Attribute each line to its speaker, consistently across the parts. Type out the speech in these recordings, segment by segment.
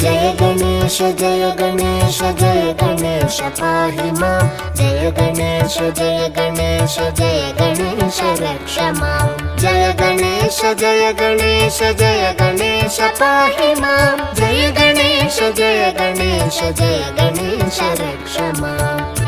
Speaker 1: जय गणेश जय गणेश जय गणेश पाहि मां जय गणेश जय गणेश जय गणेश रक्ष मां जय गणेश जय गणेश जय गणेश पाहि मां जय गणेश जय गणेश जय गणेश रक्ष मां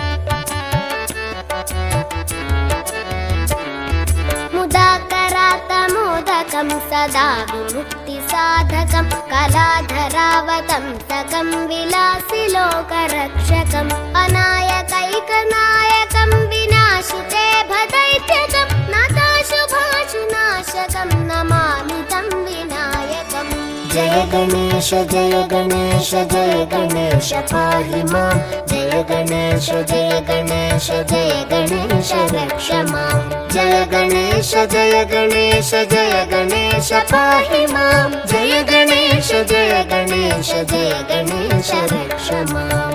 Speaker 1: मुदाकरातमोदकं सदा विमुक्तिसाधकं कलाधरावतंसकं विलासिलोकरक्षकम् अनायकैकनायकं विनाशिते भदैत्यकं नताशुभाशुनाशकं नमामि तं विनायकम् जय गणेश जय गणेश जय गणेश पाहि मां जय गणेश जय गणेश जय गणेश रक्ष मां जय गणेश जय गणेश जय गणेश पाहि मां जय गणेश जय गणेश जय गणेश रक्ष मां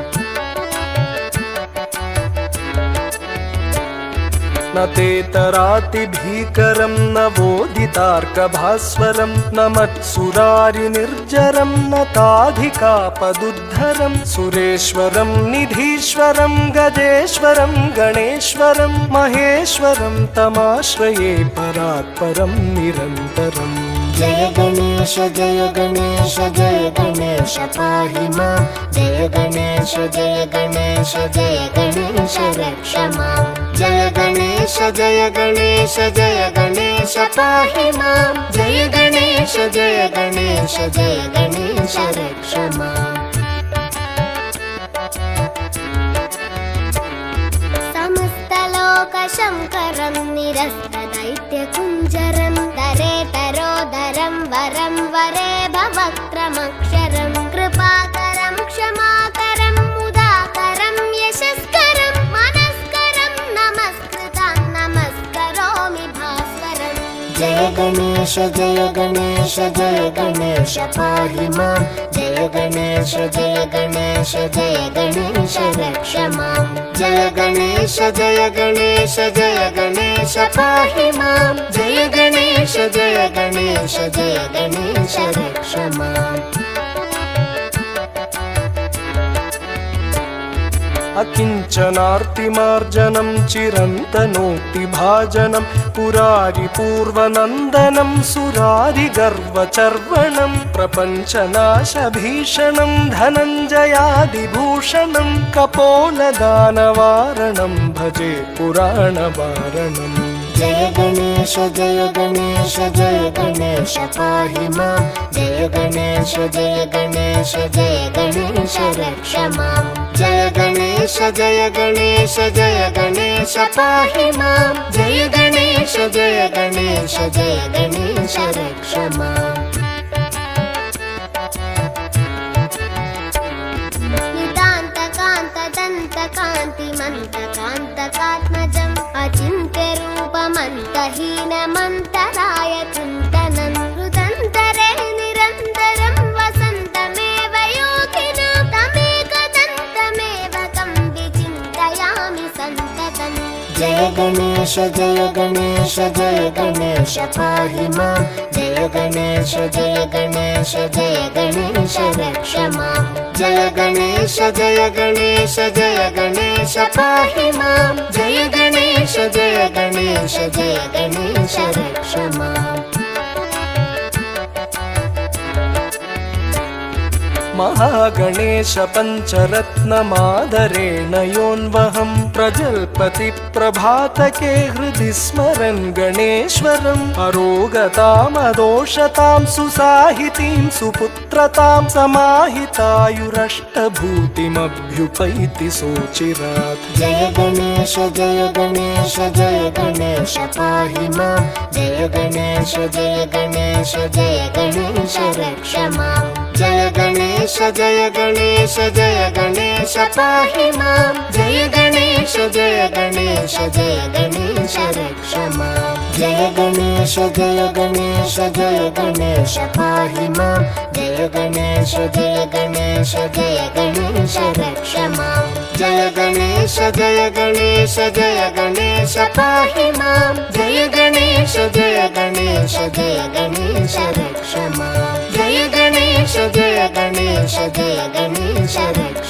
Speaker 2: न तेतरातिभीकरं न वोदितार्कभास्वरं न मत्सुरारिनिर्जरं न ताधिकापदुद्धरं सुरेश्वरं निधीश्वरं गजेश्वरं गणेश्वरं महेश्वरं तमाश्रये परात्परं निरन्तरम्
Speaker 1: जय गणेश जय गणेश जय गणेश पाहि मां जय गणेश जय गणेश जय गणेश रक्ष मां जय गणेश जय गणेश जय गणेश पाहि मां जय गणेश जय गणेश जय गणेश रक्ष मां समस्तलोकशङ्करं निरस्तदैत्यकुञ्जरं दरेतरोदरं वरं वरे भवक्त्रमक्षरं कृपाकरं क्षमाकरं मुदाकरं यशस्करं मनस्करं नमस्कृतं नमस्करोमि भास्वरम् जय गणेश जय गणेश जय गणेश पाहि मां जय गणेश जय गणेश जय गणेश रक्ष मां जय गणेश जय गणेश जय गणेश पाहि मां जय गणेश जय गणेश जय गणेश रक्ष मां
Speaker 2: अकिञ्चनार्तिमार्जनं चिरन्तनोक्तिभाजनं पुरारिपूर्वनन्दनं सुरारिगर्वचर्वणं प्रपञ्चनाशभीषणं धनञ्जयादिभूषणं कपोलदानवारणं भजे पुराणवारणम्
Speaker 1: जय गणेश जय गणेश जय गणेश पाहि मां जय गणेश जय गणेश जय गणेश रक्ष मां जय गणेश जय गणेश जय गणेश पाहि मां जय गणेश जय गणेश जय गणेश रक्ष मां नितान्तकान्तदन्तकान्तिमन्तकान्तकात्मजम् अचिन्त्यरूपमन्तहीनमन्तराय चिन्तनं हृदन्तरे निरन्तरं वसन्तमेव योगिनां तमेकदन्तमेव तं विचिन्तयामि सन्ततम् जय गणेश जय गणेश जय गणेश पाहि मां जय गणेश जय गणेश जय गणेश रक्ष मां जय गणेश जय गणेश जय गणेश पाहि मां जय गणेश जय गणेश जय गणेश रक्ष मां
Speaker 2: महागणेश पञ्चरत्नमादरेण योऽन्वहं प्रजल्पति प्रभातके हृदि स्मरन् गणेश्वरम् अरोगतामदोषतां सुसाहितीं सुपुत्रतां समाहितायुरष्टभूतिमभ्युपैति सोचिरात्
Speaker 1: जय गणेश जय गणेश जय गणेश पाहि मां जय गणेश जय गणेश जय गणेश रक्ष मां जय गणेश जय गणेश जय गणेश पाहि मां जय गणेश जय गणेश जय गणेश रक्ष मां जय गणेश जय गणेश जय गणेश पाहि मां जय गणेश जय गणेश जय गणेश रक्ष मां जय गणेश जय गणेश जय गणेश पाहि मां जय गणेश जय गणेश जय गणेश रक्ष मां जय गणेश जय गणेश गणेश जय गणेश रक्ष